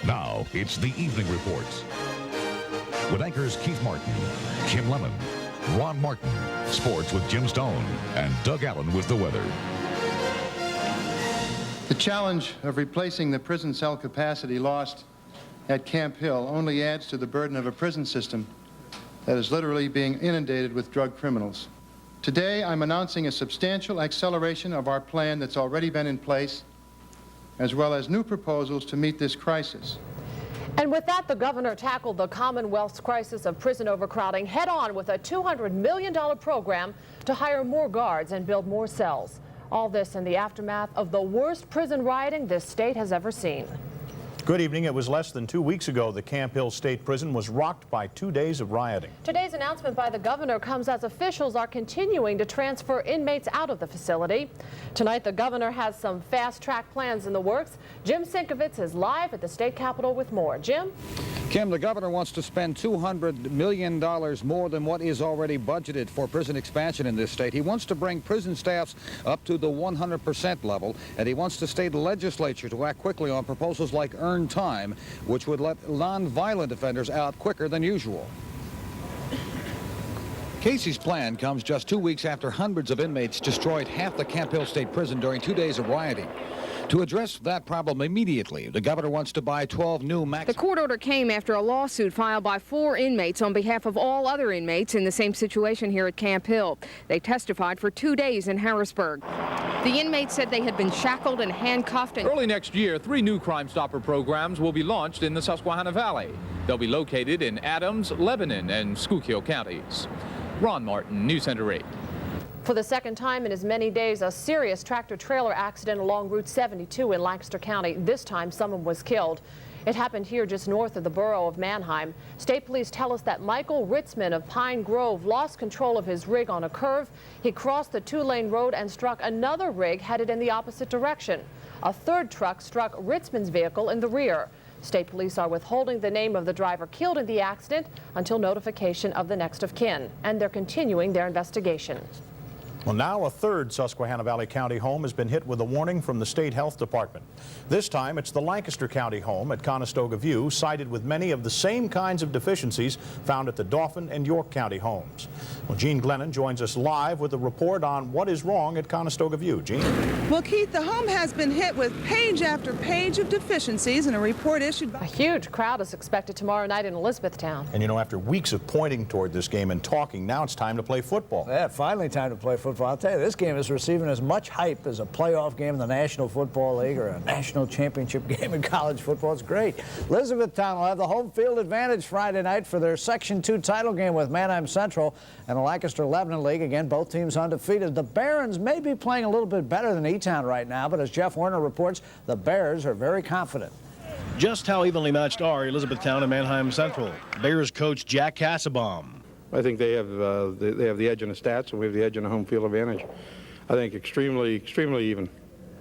Now, it's the Evening Reports. With anchors Keith Martin, Kim Lemon, Ron Martin, sports with Jim Stone, and Doug Allen with the weather. The challenge of replacing the prison cell capacity lost at Camp Hill only adds to the burden of a prison system that is literally being inundated with drug criminals. Today, I'm announcing a substantial acceleration of our plan that's already been in place, as well as new proposals to meet this crisis. And with that, the governor tackled the Commonwealth's crisis of prison overcrowding head-on with a $200 million program to hire more guards and build more cells. All this in the aftermath of the worst prison rioting this state has ever seen. Good evening. It was less than 2 weeks ago the Camp Hill State Prison was rocked by 2 days of rioting. Today's announcement by the governor comes as officials are continuing to transfer inmates out of the facility. Tonight, the governor has some fast-track plans in the works. Jim Sinkovitz is live at the state capitol with more. Jim? Kim, the governor wants to spend $200 million more than what is already budgeted for prison expansion in this state. He wants to bring prison staffs up to the 100% level, and he wants the state legislature to act quickly on proposals like earned time, which would let non-violent offenders out quicker than usual. Casey's plan comes just 2 weeks after hundreds of inmates destroyed half the Camp Hill State Prison during 2 days of rioting. To address that problem immediately, the governor wants to buy 12 new The court order came after a lawsuit filed by 4 inmates on behalf of all other inmates in the same situation here at Camp Hill. They testified for 2 days in Harrisburg. The inmates said they had been shackled and handcuffed. Early next year, 3 new Crime Stopper programs will be launched in the Susquehanna Valley. They'll be located in Adams, Lebanon, and Schuylkill counties. Ron Martin, News Center 8. For the second time in as many days, a serious tractor-trailer accident along Route 72 in Lancaster County. This time, someone was killed. It happened here just north of the borough of Manheim. State police tell us that Michael Ritzman of Pine Grove lost control of his rig on a curve. He crossed the 2-lane road and struck another rig headed in the opposite direction. A third truck struck Ritzman's vehicle in the rear. State police are withholding the name of the driver killed in the accident until notification of the next of kin, and they're continuing their investigation. Well, now a third Susquehanna Valley County home has been hit with a warning from the State Health Department. This time, it's the Lancaster County home at Conestoga View, cited with many of the same kinds of deficiencies found at the Dauphin and York County homes. Well, Gene Glennon joins us live with a report on what is wrong at Conestoga View. Gene? Well, Keith, the home has been hit with page after page of deficiencies in a report issued by... A huge crowd is expected tomorrow night in Elizabethtown. And you know, after weeks of pointing toward this game and talking, now it's time to play football. Yeah, finally time to play football. I'll tell you, this game is receiving as much hype as a playoff game in the National Football League or a national championship game in college football. It's great. Elizabethtown will have the home field advantage Friday night for their Section 2 title game with Manheim Central and the Lancaster-Lebanon League. Again, both teams undefeated. The Barons may be playing a little bit better than E-Town right now, but as Jeff Werner reports, the Bears are very confident. Just how evenly matched are Elizabethtown and Manheim Central? Bears coach Jack Cassabaum. I think they have the edge in the stats, and we have the edge in the home field advantage. I think extremely even.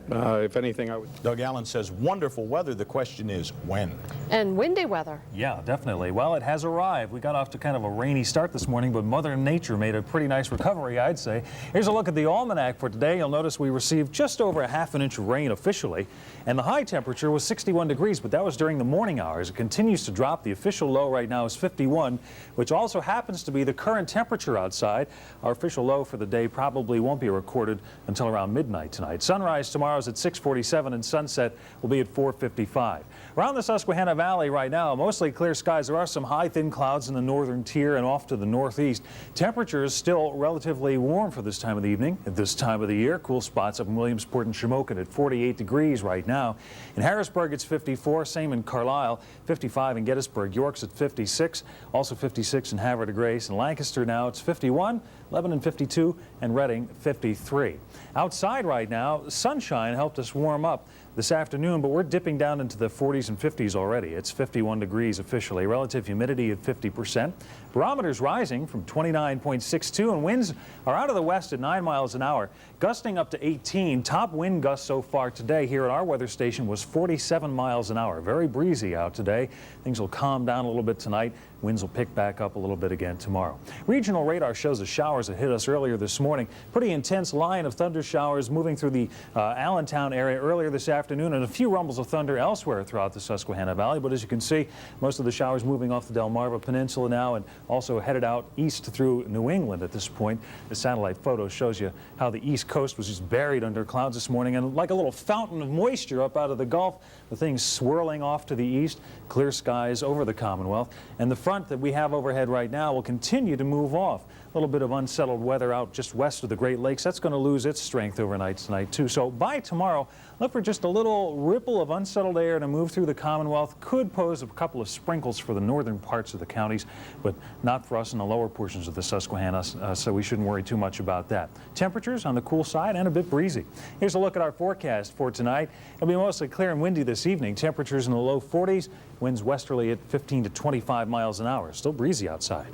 If anything, I would. Doug Allen says wonderful weather. The question is when. And windy weather. Yeah, definitely. Well, it has arrived. We got off to kind of a rainy start this morning, but Mother Nature made a pretty nice recovery, I'd say. Here's a look at the almanac for today. You'll notice we received just over a ½ inch of rain officially, and the high temperature was 61 degrees, but that was during the morning hours. It continues to drop. The official low right now is 51, which also happens to be the current temperature outside. Our official low for the day probably won't be recorded until around midnight tonight. Sunrise tomorrow is at 6:47 and sunset will be at 4:55. Around the Susquehanna Valley right now, mostly clear skies. There are some high, thin clouds in the northern tier and off to the northeast. Temperatures still relatively warm for this time of the evening. At this time of the year, cool spots up in Williamsport and Shamokin at 48 degrees right now. In Harrisburg, it's 54. Same in Carlisle. 55 in Gettysburg. York's at 56. Also 56 in Havre de Grace. In Lancaster now, it's 51. Lebanon 52 and Reading 53. Outside right now, sunshine helped us warm up this afternoon, but we're dipping down into the 40s and 50s already. It's 51 degrees officially. Relative humidity at 50%. Barometers rising from 29.62, and winds are out of the west at 9 miles an hour, gusting up to 18. Top wind gust so far today here at our weather station was 47 miles an hour. Very breezy out today. Things will calm down a little bit tonight. Winds will pick back up a little bit again tomorrow. Regional radar shows the showers that hit us earlier this morning. Pretty intense line of thunder showers moving through the Allentown area earlier this afternoon. afternoon and a few rumbles of thunder elsewhere throughout the Susquehanna Valley. But as you can see, most of the showers moving off the Delmarva Peninsula now and also headed out east through New England at this point. The satellite photo shows you how the east coast was just buried under clouds this morning, and like a little fountain of moisture up out of the Gulf, the things swirling off to the east, clear skies over the Commonwealth. And the front that we have overhead right now will continue to move off. A little bit of unsettled weather out just west of the Great Lakes. That's going to lose its strength overnight tonight, too. So by tomorrow, look for just a little ripple of unsettled air to move through the Commonwealth. Could pose a couple of sprinkles for the northern parts of the counties, but not for us in the lower portions of the Susquehanna, so we shouldn't worry too much about that. Temperatures on the cool side and a bit breezy. Here's a look at our forecast for tonight. It'll be mostly clear and windy this evening. Temperatures in the low 40s, winds westerly at 15 to 25 miles an hour. Still breezy outside.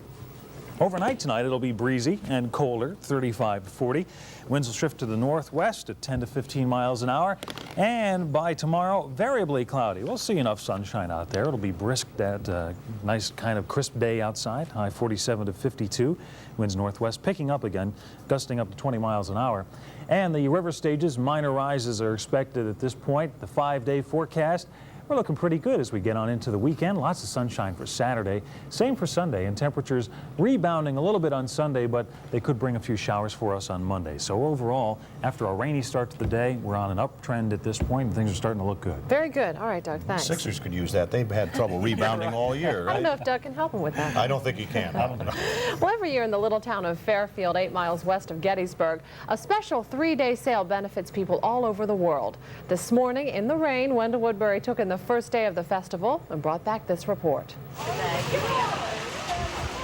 Overnight tonight, it'll be breezy and colder, 35 to 40. Winds will shift to the northwest at 10 to 15 miles an hour. And by tomorrow, variably cloudy. We'll see enough sunshine out there. It'll be brisk, that nice kind of crisp day outside, high 47 to 52. Winds northwest picking up again, gusting up to 20 miles an hour. And the river stages, minor rises are expected at this point. The 5-day forecast, we're looking pretty good as we get on into the weekend. Lots of sunshine for Saturday. Same for Sunday, and temperatures rebounding a little bit on Sunday, but they could bring a few showers for us on Monday. So overall, after a rainy start to the day, we're on an uptrend at this point, and things are starting to look good. Very good. All right, Doug, thanks. Sixers could use that. They've had trouble rebounding all year, right? I don't know if Doug can help him with that. I don't think he can. I don't know. Well, every year in the little town of Fairfield, 8 miles west of Gettysburg, a special 3-day sale benefits people all over the world. This morning, in the rain, Wendell Woodbury took in the first day of the festival and brought back this report.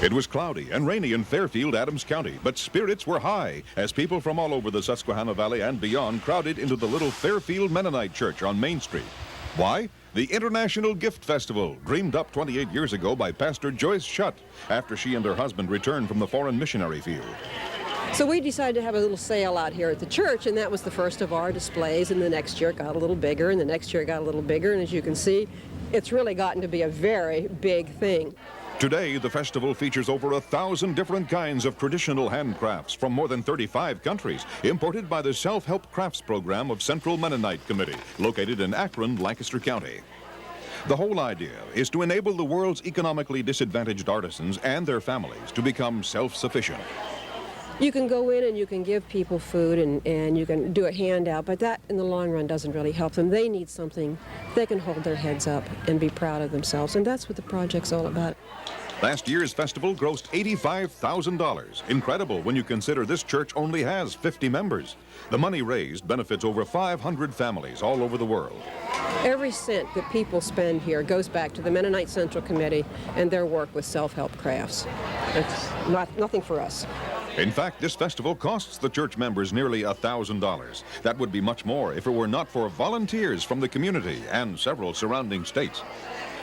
It was cloudy and rainy in Fairfield, Adams County, but spirits were high as people from all over the Susquehanna Valley and beyond crowded into the little Fairfield Mennonite Church on Main Street. Why? The International Gift Festival, dreamed up 28 years ago by Pastor Joyce Shutt after she and her husband returned from the foreign missionary field. So we decided to have a little sale out here at the church, and that was the first of our displays, and the next year it got a little bigger, and the next year it got a little bigger, and as you can see, it's really gotten to be a very big thing. Today, the festival features over 1,000 different kinds of traditional handcrafts from more than 35 countries, imported by the Self-Help Crafts Program of Central Mennonite Committee, located in Akron, Lancaster County. The whole idea is to enable the world's economically disadvantaged artisans and their families to become self-sufficient. You can go in and you can give people food and you can do a handout, but that in the long run doesn't really help them. They need something they can hold their heads up and be proud of themselves, and that's what the project's all about. Last year's festival grossed $85,000. Incredible when you consider this church only has 50 members. The money raised benefits over 500 families all over the world. Every cent that people spend here goes back to the Mennonite Central Committee and their work with self-help crafts. It's nothing for us. In fact, this festival costs the church members nearly $1,000. That would be much more if it were not for volunteers from the community and several surrounding states.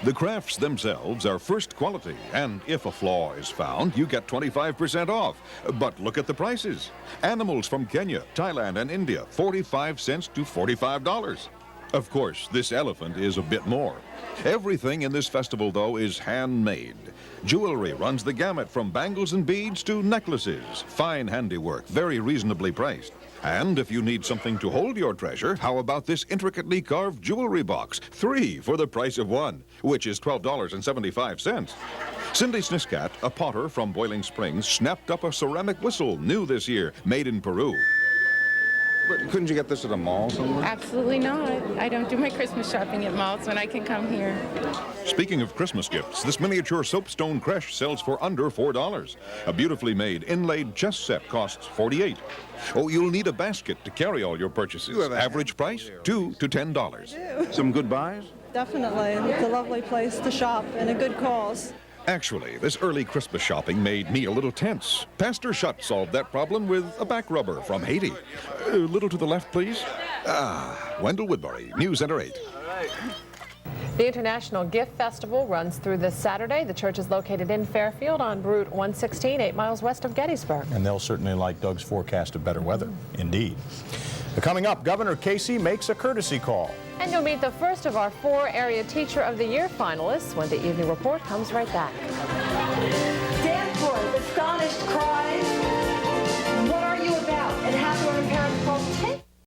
The crafts themselves are first quality, and if a flaw is found, you get 25% off. But look at the prices. Animals from Kenya, Thailand, and India, 45 cents to $45. Of course, this elephant is a bit more. Everything in this festival, though, is handmade. Jewelry runs the gamut from bangles and beads to necklaces. Fine handiwork, very reasonably priced. And if you need something to hold your treasure, how about this intricately carved jewelry box? 3 for the price of 1, which is $12.75. Cindy Sniskat, a potter from Boiling Springs, snapped up a ceramic whistle new this year, made in Peru. But couldn't you get this at a mall somewhere? Absolutely not. I don't do my Christmas shopping at malls when I can come here. Speaking of Christmas gifts, this miniature soapstone creche sells for under $4. A beautifully made inlaid chess set costs $48. Oh, you'll need a basket to carry all your purchases. Average price, $2 to $10. Some good buys? Definitely. It's a lovely place to shop and a good cause. Actually, this early Christmas shopping made me a little tense. Pastor Shutt solved that problem with a back rubber from Haiti. A little to the left, please. Wendell Woodbury, News Center 8. The International Gift Festival runs through this Saturday. The church is located in Fairfield on Route 116, 8 miles west of Gettysburg. And they'll certainly like Doug's forecast of better weather. Indeed. Coming up, Governor Casey makes a courtesy call. And you'll meet the first of our 4 Area Teacher of the Year finalists when the Evening Report comes right back. Danforth, astonished cries.